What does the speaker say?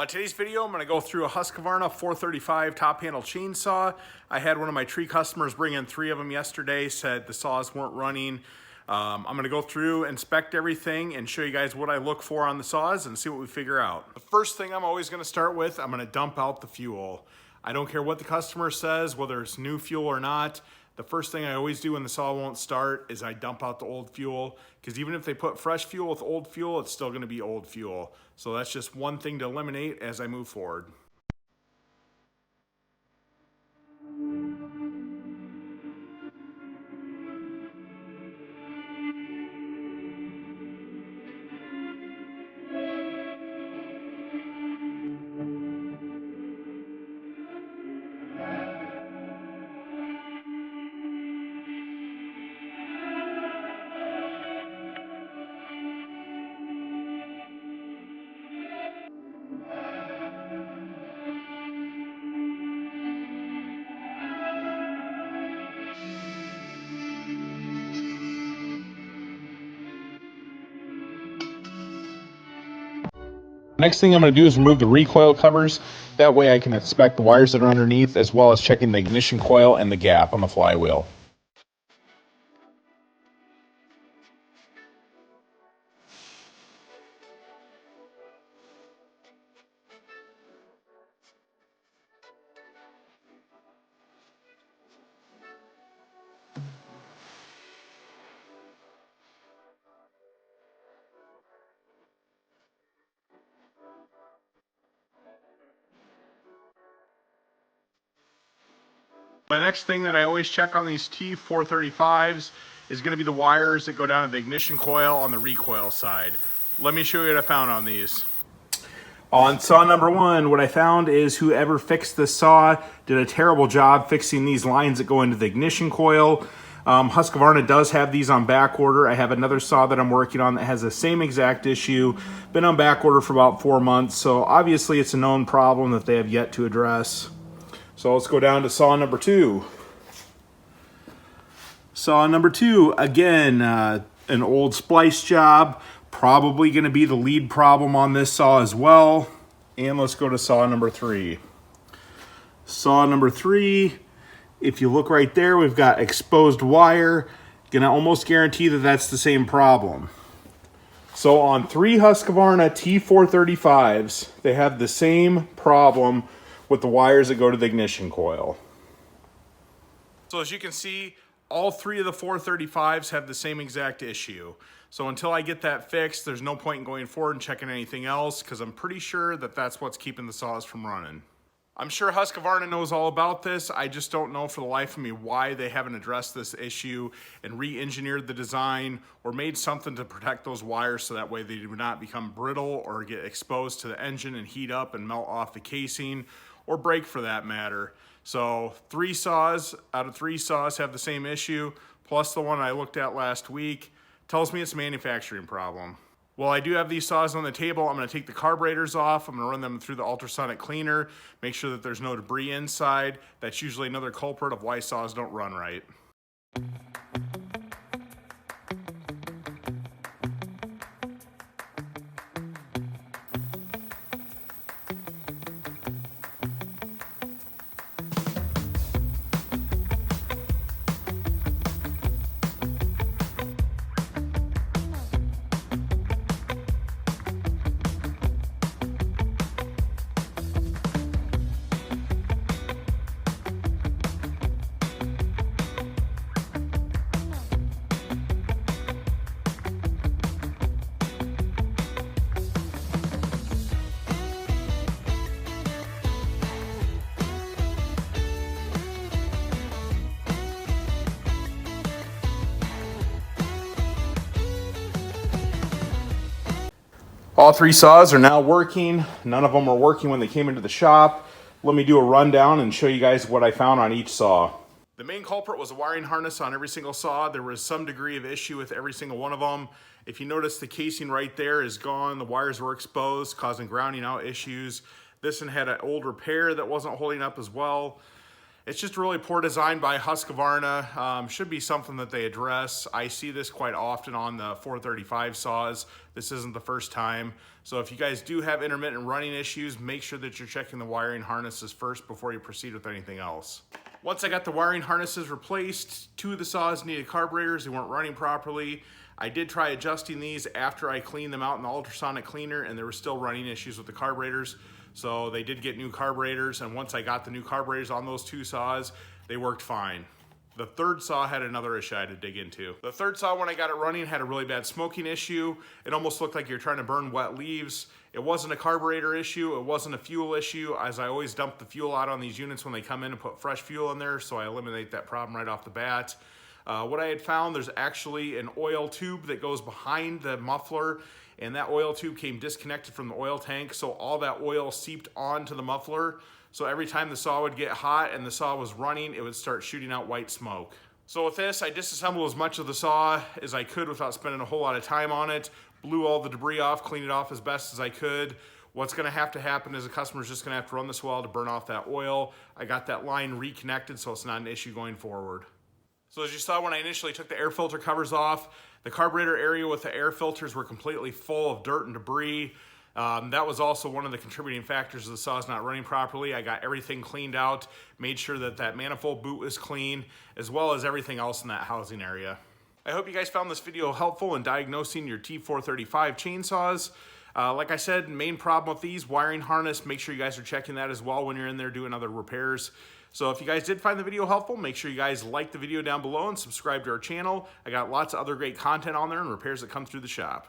On today's video, I'm going to go through a Husqvarna 435 top handle chainsaw. I had one of my tree customers bring in 3 of them yesterday, said the saws weren't running. I'm going to go through, inspect everything, and show you guys what I look for on the saws and see what we figure out. The first thing I'm always going to start with, I'm going to dump out the fuel. I don't care what the customer says, whether it's new fuel or not. The first thing I always do when the saw won't start is I dump out the old fuel, because even if they put fresh fuel with old fuel, it's still going to be old fuel. So that's just one thing to eliminate as I move forward. Next thing I'm going to do is remove the recoil covers. That way I can inspect the wires that are underneath, as well as checking the ignition coil and the gap on the flywheel. The next thing that I always check on these T435s is going to be the wires that go down to the ignition coil on the recoil side. Let me show you what I found on these. On saw number 1, what I found is whoever fixed this saw did a terrible job fixing these lines that go into the ignition coil. Husqvarna does have these on back order. I have another saw that I'm working on that has the same exact issue. Been on back order for about 4 months, so obviously it's a known problem that they have yet to address. So let's go down to saw number 2. Saw number 2, again, an old splice job. Probably going to be the lead problem on this saw as well. And let's go to saw number 3. Saw number 3, if you look right there, we've got exposed wire. Going to almost guarantee that that's the same problem. So on 3 Husqvarna T435s, they have the same problem with the wires that go to the ignition coil. So as you can see, all 3 of the 435s have the same exact issue. So until I get that fixed, there's no point in going forward and checking anything else, because I'm pretty sure that that's what's keeping the saws from running. I'm sure Husqvarna knows all about this. I just don't know for the life of me why they haven't addressed this issue and re-engineered the design or made something to protect those wires so that way they do not become brittle or get exposed to the engine and heat up and melt off the casing, or break for that matter. So 3 saws out of 3 saws have the same issue, plus the one I looked at last week tells me it's a manufacturing problem. While I do have these saws on the table, I'm going to take the carburetors off. I'm going to run them through the ultrasonic cleaner, make sure that there's no debris inside. That's usually another culprit of why saws don't run right. All 3 saws are now working. None of them were working when they came into the shop. Let me do a rundown and show you guys what I found on each saw. The main culprit was a wiring harness on every single saw. There was some degree of issue with every single one of them. If you notice, the casing right there is gone. The wires were exposed, causing grounding out issues. This one had an old repair that wasn't holding up as well. It's just really poor design by Husqvarna. Should be something that they address. I see this quite often on the 435 saws. This isn't the first time. So if you guys do have intermittent running issues, make sure that you're checking the wiring harnesses first before you proceed with anything else. Once I got the wiring harnesses replaced, 2 of the saws needed carburetors. They weren't running properly. I did try adjusting these after I cleaned them out in the ultrasonic cleaner, and there were still running issues with the carburetors. So they did get new carburetors, and once I got the new carburetors on those 2 saws, they worked fine. The third saw had another issue I had to dig into. The third saw, when I got it running, had a really bad smoking issue. It almost looked like you're trying to burn wet leaves. It wasn't a carburetor issue. It wasn't a fuel issue, as I always dump the fuel out on these units when they come in and put fresh fuel in there, so I eliminate that problem right off the bat. What I had found, there's actually an oil tube that goes behind the muffler, and that oil tube came disconnected from the oil tank, so all that oil seeped onto the muffler. So every time the saw would get hot and the saw was running, it would start shooting out white smoke. So with this, I disassembled as much of the saw as I could without spending a whole lot of time on it, blew all the debris off, cleaned it off as best as I could. What's gonna have to happen is the customer's just gonna have to run this well to burn off that oil. I got that line reconnected, so it's not an issue going forward. So as you saw when I initially took the air filter covers off, the carburetor area with the air filters were completely full of dirt and debris. That was also one of the contributing factors of the saws not running properly. I got everything cleaned out, made sure that that manifold boot was clean, as well as everything else in that housing area. I hope you guys found this video helpful in diagnosing your T435 chainsaws. Like I said, main problem with these, wiring harness, make sure you guys are checking that as well when you're in there doing other repairs. So if you guys did find the video helpful, make sure you guys like the video down below and subscribe to our channel. I got lots of other great content on there and repairs that come through the shop.